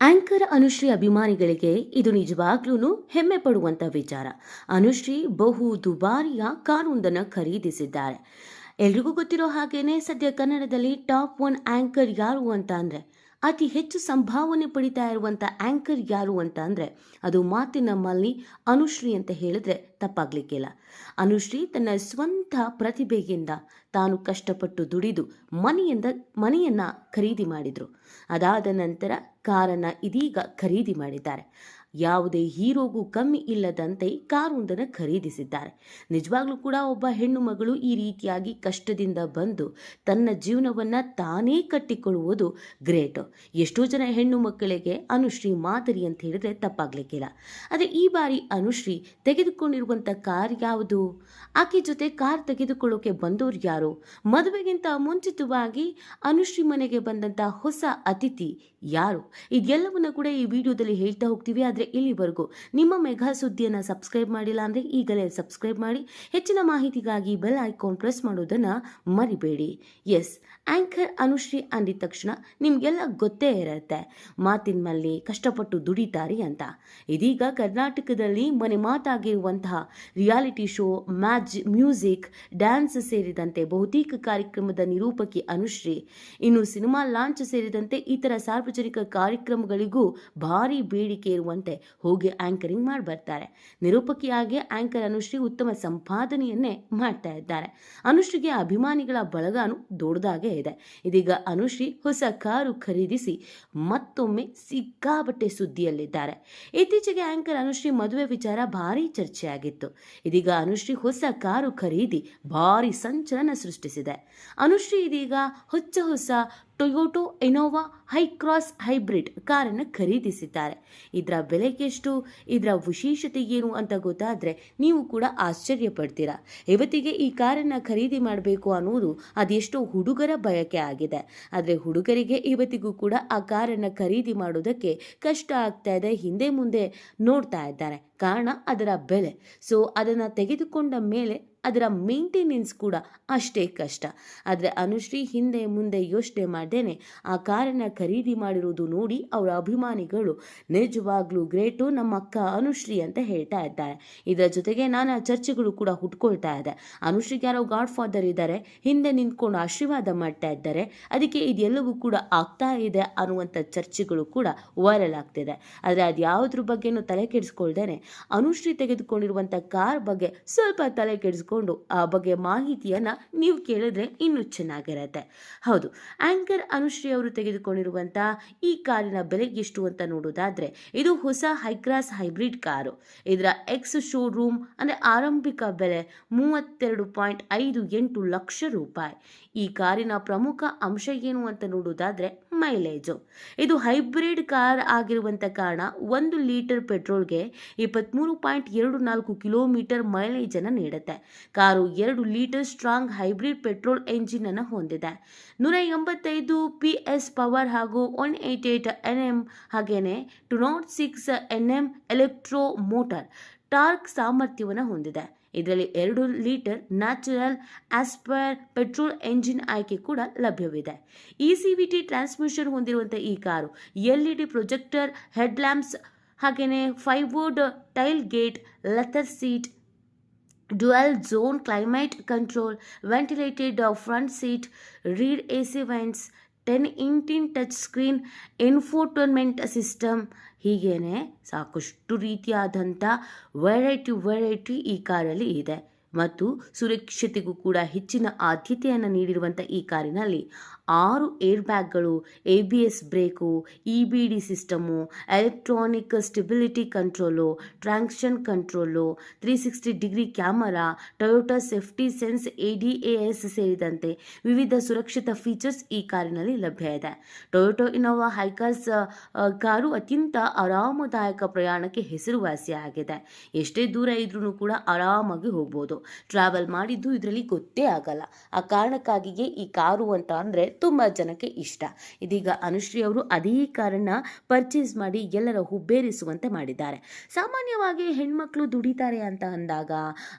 Anchor Anushree ಅಭಿಮಾನಿಗಳಿಗೆ ಇದು ನಿಜವಾಗ್ಲೂ ಹೆಮ್ಮೆ ಪಡುವಂತ ವಿಚಾರ. ಅನುಶ್ರೀ ಬಹು ದುಬಾರಿಯ ಕಾರೊಂದನ್ನು ಖರೀದಿಸಿದ್ದಾರೆ. ಎಲ್ರಿಗೂ ಗೊತ್ತಿರೋ ಹಾಗೇನೆ ಸದ್ಯ ಕನ್ನಡದಲ್ಲಿ ಟಾಪ್ 1 ಆಂಕರ್ ಯಾರು ಅಂತ ಅಂದ್ರೆ, ಅತಿ ಹೆಚ್ಚು ಸಂಭಾವನೆ ಪಡಿತಾ ಇರುವಂತ ಆಂಕರ್ ಯಾರು ಅಂತ ಅಂದ್ರೆ ಅದು ಮಾತಿನ ಮಲ್ಲಿ ಅನುಶ್ರೀ ಅಂತ ಹೇಳಿದ್ರೆ ತಪ್ಪಾಗ್ಲಿಕ್ಕಿಲ್ಲ. ಅನುಶ್ರೀ ತನ್ನ ಸ್ವಂತ ಪ್ರತಿಭೆಯಿಂದ ತಾನು ಕಷ್ಟಪಟ್ಟು ದುಡಿದು ಮನೆಯನ್ನ ಖರೀದಿ ಮಾಡಿದ್ರು. ಅದಾದ ನಂತರ ಕಾರನ್ನ ಇದೀಗ ಖರೀದಿ ಮಾಡಿದ್ದಾರೆ. ಯಾವುದೇ ಹೀರೋಗೂ ಕಮ್ಮಿ ಇಲ್ಲದಂತೆ ಕಾರೊಂದನ್ನು ಖರೀದಿಸಿದ್ದಾರೆ. ನಿಜವಾಗ್ಲೂ ಕೂಡ ಒಬ್ಬ ಹೆಣ್ಣು ಮಗಳು ಈ ರೀತಿಯಾಗಿ ಕಷ್ಟದಿಂದ ಬಂದು ತನ್ನ ಜೀವನವನ್ನ ತಾನೇ ಕಟ್ಟಿಕೊಳ್ಳುವುದು ಗ್ರೇಟ್. ಎಷ್ಟೋ ಜನ ಹೆಣ್ಣು ಮಕ್ಕಳಿಗೆ ಅನುಶ್ರೀ ಮಾದರಿ ಅಂತ ಹೇಳಿದ್ರೆ ತಪ್ಪಾಗ್ಲಿಕ್ಕಿಲ್ಲ. ಆದರೆ ಈ ಬಾರಿ ಅನುಶ್ರೀ ತೆಗೆದುಕೊಂಡಿರುವಂತ ಕಾರ್ ಯಾವುದು? ಆಕೆ ಜೊತೆ ಕಾರ್ ತೆಗೆದುಕೊಳ್ಳೋಕೆ ಬಂದವರು ಯಾರು? ಮದುವೆಗಿಂತ ಮುಂಚಿತವಾಗಿ ಅನುಶ್ರೀ ಮನೆಗೆ ಬಂದಂತ ಹೊಸ ಅತಿಥಿ ಯಾರು? ಇದೆಲ್ಲವನ್ನ ಕೂಡ ಈ ವಿಡಿಯೋದಲ್ಲಿ ಹೇಳ್ತಾ ಹೋಗ್ತೀವಿ. ಆದರೆ ಇಲ್ಲಿವರೆಗೂ ನಿಮ್ಮ ಮೆಗಾ ಸುದ್ದಿಯನ್ನು ಸಬ್ಸ್ಕ್ರೈಬ್ ಮಾಡಿಲ್ಲ ಅಂದರೆ ಈಗಲೇ ಸಬ್ಸ್ಕ್ರೈಬ್ ಮಾಡಿ. ಹೆಚ್ಚಿನ ಮಾಹಿತಿಗಾಗಿ ಬೆಲ್ ಐಕಾನ್ ಪ್ರೆಸ್ ಮಾಡೋದನ್ನು ಮರಿಬೇಡಿ. ಎಸ್, ಆಂಕರ್ ಅನುಶ್ರೀ ಅಂದಿದ ತಕ್ಷಣ ನಿಮಗೆಲ್ಲ ಗೊತ್ತೇ ಇರುತ್ತೆ, ಮಾತಿನ ಮೇಲೆ ಕಷ್ಟಪಟ್ಟು ದುಡಿತಾರೆ ಅಂತ. ಇದೀಗ ಕರ್ನಾಟಕದಲ್ಲಿ ಮನೆ ಮಾತಾಗಿರುವಂತಹ ರಿಯಾಲಿಟಿ ಶೋ, ಮ್ಯೂಸಿಕ್, ಡ್ಯಾನ್ಸ್ ಸೇರಿದಂತೆ ಬಹುತೇಕ ಕಾರ್ಯಕ್ರಮದ ನಿರೂಪಕಿ ಅನುಶ್ರೀ ಇನ್ನು ಸಿನಿಮಾ ಲಾಂಚ್ ಸೇರಿದಂತೆ ಇತರ ಸಾರ್ವಜನಿಕ ಕಾರ್ಯಕ್ರಮಗಳಿಗೂ ಭಾರಿ ಬೇಡಿಕೆ ಇರುವಂತೆ ಹೋಗಿ ಆಂಕರಿಂಗ್ ಮಾಡಿ ಬರ್ತಾರೆ. ನಿರೂಪಕಿಯಾಗಿ ಆಂಕರ್ ಅನುಶ್ರೀ ಉತ್ತಮ ಸಂಪಾದನೆಯನ್ನೇ ಮಾಡ್ತಾ ಇದ್ದಾರೆ. ಅನುಶ್ರೀಗೆ ಅಭಿಮಾನಿಗಳ ಬಳಗಾನು ದೊಡ್ಡದಾಗೇ ಇದೆ. ಇದೀಗ ಅನುಶ್ರೀ ಹೊಸ ಕಾರು ಖರೀದಿಸಿ ಮತ್ತೊಮ್ಮೆ ಸಿಕ್ಕಾಪಟ್ಟೆ ಸುದ್ದಿಯಲ್ಲಿದ್ದಾರೆ. ಇತ್ತೀಚೆಗೆ ಆಂಕರ್ ಅನುಶ್ರೀ ಮದುವೆ ವಿಚಾರ ಭಾರಿ ಚರ್ಚೆಯಾಗಿತ್ತು. ಇದೀಗ ಅನುಶ್ರೀ ಹೊಸ ಕಾರು ಖರೀದಿ ಭಾರಿ ಸಂಚಲನ ಸೃಷ್ಟಿಸಿದೆ. ಅನುಶ್ರೀ ಇದೀಗ ಹೊಸ ಟೊಯೋಟೋ ಇನೋವಾ ಹೈಕ್ರಾಸ್ ಹೈಬ್ರಿಡ್ ಕಾರನ್ನು ಖರೀದಿಸಿದ್ದಾರೆ. ಇದರ ಬೆಲೆಗೆಷ್ಟು, ಇದರ ವಿಶೇಷತೆ ಏನು ಅಂತ ಗೊತ್ತಾದರೆ ನೀವು ಕೂಡ ಆಶ್ಚರ್ಯ ಪಡ್ತೀರಾ. ಇವತ್ತಿಗೆ ಈ ಕಾರನ್ನು ಖರೀದಿ ಮಾಡಬೇಕು ಅನ್ನೋದು ಅದೆಷ್ಟೋ ಹುಡುಗರ ಬಯಕೆ ಆಗಿದೆ. ಆದರೆ ಹುಡುಗರಿಗೆ ಇವತ್ತಿಗೂ ಕೂಡ ಆ ಕಾರನ್ನು ಖರೀದಿ ಮಾಡೋದಕ್ಕೆ ಕಷ್ಟ ಆಗ್ತಾ ಇದೆ, ಹಿಂದೆ ಮುಂದೆ ನೋಡ್ತಾ ಇದ್ದಾರೆ. ಕಾರಣ ಅದರ ಬೆಲೆ. ಸೊ ಅದನ್ನು ತೆಗೆದುಕೊಂಡ ಮೇಲೆ ಅದರ ಮೇಂಟೆನೆನ್ಸ್ ಕೂಡ ಅಷ್ಟೇ ಕಷ್ಟ. ಆದರೆ ಅನುಶ್ರೀ ಹಿಂದೆ ಮುಂದೆ ಯೋಚನೆ ಮಾಡ್ದೇನೆ ಆ ಕಾರನ್ನು ಖರೀದಿ ಮಾಡಿರೋದು ನೋಡಿ ಅವರ ಅಭಿಮಾನಿಗಳು ನಿಜವಾಗ್ಲೂ ಗ್ರೇಟು, ನಮ್ಮ ಅಕ್ಕ ಅನುಶ್ರೀ ಅಂತ ಹೇಳ್ತಾ ಇದ್ದಾರೆ. ಇದರ ಜೊತೆಗೆ ನಾನಾ ಚರ್ಚೆಗಳು ಕೂಡ ಹುಟ್ಕೊಳ್ತಾ ಇದೆ. ಅನುಶ್ರೀಗೆ ಯಾರೋ ಗಾಡ್ ಫಾದರ್ ಇದ್ದಾರೆ, ಹಿಂದೆ ನಿಂತ್ಕೊಂಡು ಆಶೀರ್ವಾದ ಮಾಡ್ತಾ ಇದ್ದಾರೆ, ಅದಕ್ಕೆ ಇದೆಲ್ಲವೂ ಕೂಡ ಆಗ್ತಾ ಇದೆ ಅನ್ನುವಂಥ ಚರ್ಚೆಗಳು ಕೂಡ ವೈರಲ್ ಆಗ್ತಿದೆ. ಆದರೆ ಅದು ಯಾವುದ್ರ ಬಗ್ಗೆನೂ ತಲೆ ಕೆಡಿಸ್ಕೊಳ್ದೇನೆ ಅನುಶ್ರೀ ತೆಗೆದುಕೊಂಡಿರುವಂಥ ಕಾರ್ ಬಗ್ಗೆ ಸ್ವಲ್ಪ ತಲೆ ಕೆಡಿಸ್ಕೊಂಡು ಆ ಬಗ್ಗೆ ಮಾಹಿತಿಯನ್ನ ನೀವು ಕೇಳಿದ್ರೆ ಇನ್ನೂ ಚೆನ್ನಾಗಿರುತ್ತೆ. ಹೌದು, ಆಂಕರ್ ಅನುಶ್ರೀ ಅವರು ತೆಗೆದುಕೊಂಡಿರುವಂತ ಈ ಕಾರಿನ ಬೆಲೆ ಎಷ್ಟು ಅಂತ ನೋಡೋದಾದ್ರೆ ಇದು ಹೊಸ ಹೈಕ್ರಾಸ್ ಹೈಬ್ರಿಡ್ ಕಾರು. ಇದರ ಎಕ್ಸ್ ಶೋರೂಮ್ ಅಂದ್ರೆ ಆರಂಭಿಕ ಬೆಲೆ 32.58 ಲಕ್ಷ ರೂಪಾಯಿ. ಈ ಕಾರಿನ ಪ್ರಮುಖ ಅಂಶ ಏನು ಅಂತ ನೋಡೋದಾದ್ರೆ ಮೈಲೇಜು. ಇದು ಹೈಬ್ರಿಡ್ ಕಾರ್ ಆಗಿರುವಂತ ಕಾರಣ 1 ಲೀಟರ್ ಪೆಟ್ರೋಲ್ಗೆ 23.24 ಕಿಲೋಮೀಟರ್ ಮೈಲೇಜ್ ಅನ್ನು ನೀಡುತ್ತೆ. Car 2 litre strong hybrid petrol engine ಅನ್ನು ಹೊಂದಿದೆ. 185 PS ಪವರ್ ಹಾಗೂ 188 Nm ಹಾಗೇನೆ 206 Nm ಎಲೆಕ್ಟ್ರೋ ಮೋಟಾರ್ ಟಾರ್ಕ್ ಸಾಮರ್ಥ್ಯವನ್ನು ಹೊಂದಿದೆ. ಇದರಲ್ಲಿ 2 litre natural aspire petrol engine ಆಯ್ಕೆ ಕೂಡ ಲಭ್ಯವಿದೆ. ECVT ಟ್ರಾನ್ಸ್ಮಿಷನ್ ಹೊಂದಿರುವಂತಹ ಈ ಕಾರು LED ಪ್ರೊಜೆಕ್ಟರ್, ಹೆಡ್ ಲ್ಯಾಂಪ್ಸ್ ಹಾಗೇನೆ 5 wood tailgate, leather seat, dual zone climate control, ventilated front seat, rear AC vents, 10-inch touch screen, infotainment system, ಹೀಗೇನೆ ಸಾಕಷ್ಟು ರೀತಿಯಾದಂಥ ವೆರೈಟಿ ಈ ಕಾರಲ್ಲಿ ಇದೆ. ಮತ್ತು ಸುರಕ್ಷತೆಗೂ ಕೂಡ ಹೆಚ್ಚಿನ ಆದ್ಯತೆಯನ್ನು ನೀಡಿರುವಂಥ ಈ ಕಾರಿನಲ್ಲಿ 6 ಏರ್ ಬ್ಯಾಗ್ಗಳು, ABS brake, EBD system, electronic stability control, traction control, 360 degree camera, Toyota safety sense ADAS ಸೇರಿದಂತೆ ವಿವಿಧ ಸುರಕ್ಷತಾ ಫೀಚರ್ಸ್ ಈ ಕಾರಿನಲ್ಲಿ ಲಭ್ಯ ಇದೆ. ಟೊಯೋಟೋ ಇನೋವಾ ಹೈಕ್ರಾಸ್ ಕಾರು ಅತ್ಯಂತ ಆರಾಮದಾಯಕ ಪ್ರಯಾಣಕ್ಕೆ ಹೆಸರುವಾಸಿಯಾಗಿದೆ. ಎಷ್ಟೇ ದೂರ ಇದ್ರೂ ಕೂಡ ಆರಾಮಾಗಿ ಹೋಗ್ಬೋದು. ಟ್ರಾವೆಲ್ ಮಾಡಿದ್ದು ಇದರಲ್ಲಿ ಗೊತ್ತೇ ಆಗಲ್ಲ. ಆ ಕಾರಣಕ್ಕಾಗಿಯೇ ಈ ಕಾರು ಅಂತ ಅಂದರೆ ತುಂಬ ಜನಕ್ಕೆ ಇಷ್ಟ. ಇದೀಗ ಅನುಶ್ರೀ ಅವರು ಅದೇ ಕಾರನ್ನ ಪರ್ಚೇಸ್ ಮಾಡಿ ಎಲ್ಲರ ಹುಬ್ಬೇರಿಸುವಂತೆ ಮಾಡಿದ್ದಾರೆ. ಸಾಮಾನ್ಯವಾಗಿ ಹೆಣ್ಮಕ್ಳು ದುಡಿತಾರೆ ಅಂತ ಅಂದಾಗ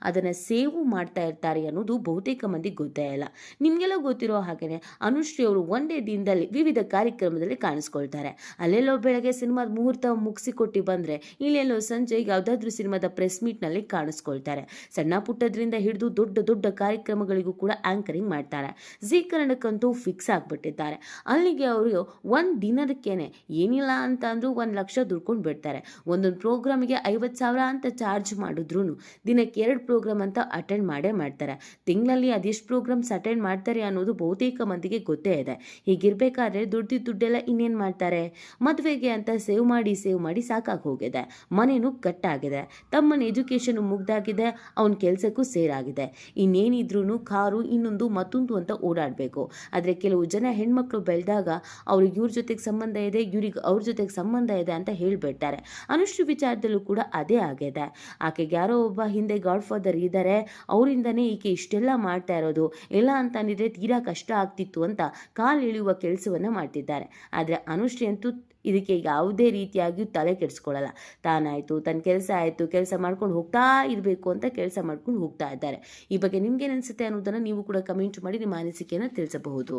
ಅದನ್ನು ಸೇವು ಮಾಡ್ತಾ ಇರ್ತಾರೆ ಅನ್ನೋದು ಬಹುತೇಕ ಮಂದಿ ಗೊತ್ತೇ ಇಲ್ಲ. ನಿಮಗೆಲ್ಲ ಗೊತ್ತಿರೋ ಹಾಗೆಯೇ ಅನುಶ್ರೀ ಅವರು ಒಂದೇ ದಿನದಲ್ಲಿ ವಿವಿಧ ಕಾರ್ಯಕ್ರಮದಲ್ಲಿ ಕಾಣಿಸ್ಕೊಳ್ತಾರೆ. ಅಲ್ಲೆಲ್ಲೋ ಬೆಳಗ್ಗೆ ಸಿನಿಮಾದ ಮುಹೂರ್ತ ಮುಗಿಸಿಕೊಟ್ಟು ಬಂದರೆ ಇಲ್ಲೆಲ್ಲೋ ಸಂಜೆ ಯಾವುದಾದ್ರೂ ಸಿನಿಮಾದ ಪ್ರೆಸ್ ಮೀಟ್ನಲ್ಲಿ ಕಾಣಿಸ್ಕೊಳ್ತಾರೆ. ಸಣ್ಣ ಪುಟ್ಟದ್ರಿಂದ ಹಿಡಿದು ದೊಡ್ಡ ದೊಡ್ಡ ಕಾರ್ಯಕ್ರಮಗಳಿಗೂ ಕೂಡ ಆ್ಯಂಕರಿಂಗ್ ಮಾಡ್ತಾರೆ. ಜೀ ಕನ್ನಡಕ್ಕಂತೂ ಫಿಕ್ಸ್ ಆಗಿಬಿಟ್ಟಿದ್ದಾರೆ. ಅಲ್ಲಿಗೆ ಅವರು ಒಂದು ದಿನದಕ್ಕೇನೆ ಏನಿಲ್ಲ ಅಂತ ಅಂದರೂ 1,00,000 ದುಡ್ಕೊಂಡು ಬಿಡ್ತಾರೆ. ಒಂದೊಂದು ಪ್ರೋಗ್ರಾಮಿಗೆ 50,000 ಅಂತ ಚಾರ್ಜ್ ಮಾಡಿದ್ರು ದಿನಕ್ಕೆ 2 ಪ್ರೋಗ್ರಾಮ್ ಅಂತ ಅಟೆಂಡ್ ಮಾಡೇ ಮಾಡ್ತಾರೆ. ತಿಂಗಳಲ್ಲಿ ಅದೆಷ್ಟು ಪ್ರೋಗ್ರಾಮ್ಸ್ ಅಟೆಂಡ್ ಮಾಡ್ತಾರೆ ಅನ್ನೋದು ಬಹುತೇಕ ಮಂದಿಗೆ ಗೊತ್ತೇ ಇದೆ. ಹೀಗಿರಬೇಕಾದ್ರೆ ದುಡ್ಡೆಲ್ಲ ಇನ್ನೇನು ಮಾಡ್ತಾರೆ? ಮದುವೆಗೆ ಅಂತ ಸೇವ್ ಮಾಡಿ ಸಾಕಾಗಿ ಹೋಗಿದೆ. ಮನೇನೂ ಕಟ್ಟಾಗಿದೆ. ತಮ್ಮನ ಎಜುಕೇಷನ್ ಮುಗ್ದಾಗಿದೆ. ಅವನ ಕೆಲಸಕ್ಕೂ ಸೇರಾಗಿದೆ. ಇನ್ನೇನಿದ್ರೂ ಕಾರು ಇನ್ನೊಂದು ಮತ್ತೊಂದು ಅಂತ ಓಡಾಡಬೇಕು. ಆದರೆ ಕೆಲವು ಜನ ಹೆಣ್ಮಕ್ಳು ಬೆಳೆದಾಗ ಅವ್ರಿಗೆ ಇವ್ರ ಜೊತೆಗೆ ಸಂಬಂಧ ಇದೆ, ಇವ್ರಿಗೆ ಅವ್ರ ಜೊತೆಗೆ ಸಂಬಂಧ ಇದೆ ಅಂತ ಹೇಳಿಬಿಡ್ತಾರೆ. ಅನುಶ್ರೀ ವಿಚಾರದಲ್ಲೂ ಕೂಡ ಅದೇ ಆಗಿದೆ. ಆಕೆಗೆ ಯಾರೋ ಒಬ್ಬ ಹಿಂದೆ ಗಾಡ್ ಫಾದರ್ ಇದ್ದಾರೆ, ಅವರಿಂದನೇ ಈಕೆ ಇಷ್ಟೆಲ್ಲ ಮಾಡ್ತಾ ಇರೋದು. ಇಲ್ಲ ಅಂತಂದಿದ್ರೆ ತೀರಾ ಕಷ್ಟ ಆಗ್ತಿತ್ತು ಅಂತ ಕಾಲು ಎಳೆಯುವ ಕೆಲಸವನ್ನು ಮಾಡ್ತಿದ್ದಾರೆ. ಆದರೆ ಅನುಶ್ರೀ ಅಂತೂ ಇದಕ್ಕೆ ಯಾವುದೇ ರೀತಿಯಾಗಿಯೂ ತಲೆ ಕೆಡಿಸ್ಕೊಳ್ಳಲ್ಲ. ತಾನಾಯಿತು, ತನ್ನ ಕೆಲಸ ಆಯಿತು, ಕೆಲಸ ಮಾಡ್ಕೊಂಡು ಹೋಗ್ತಾ ಇರಬೇಕು ಅಂತ ಕೆಲಸ ಮಾಡ್ಕೊಂಡು ಹೋಗ್ತಾ ಇದ್ದಾರೆ. ಈ ಬಗ್ಗೆ ನಿಮ್ಗೇನು ಅನಿಸುತ್ತೆ ಅನ್ನೋದನ್ನು ನೀವು ಕೂಡ ಕಮೆಂಟ್ ಮಾಡಿ ನಿಮ್ಮ ಅನಿಸಿಕೆಯನ್ನು ತಿಳಿಸಬಹುದು.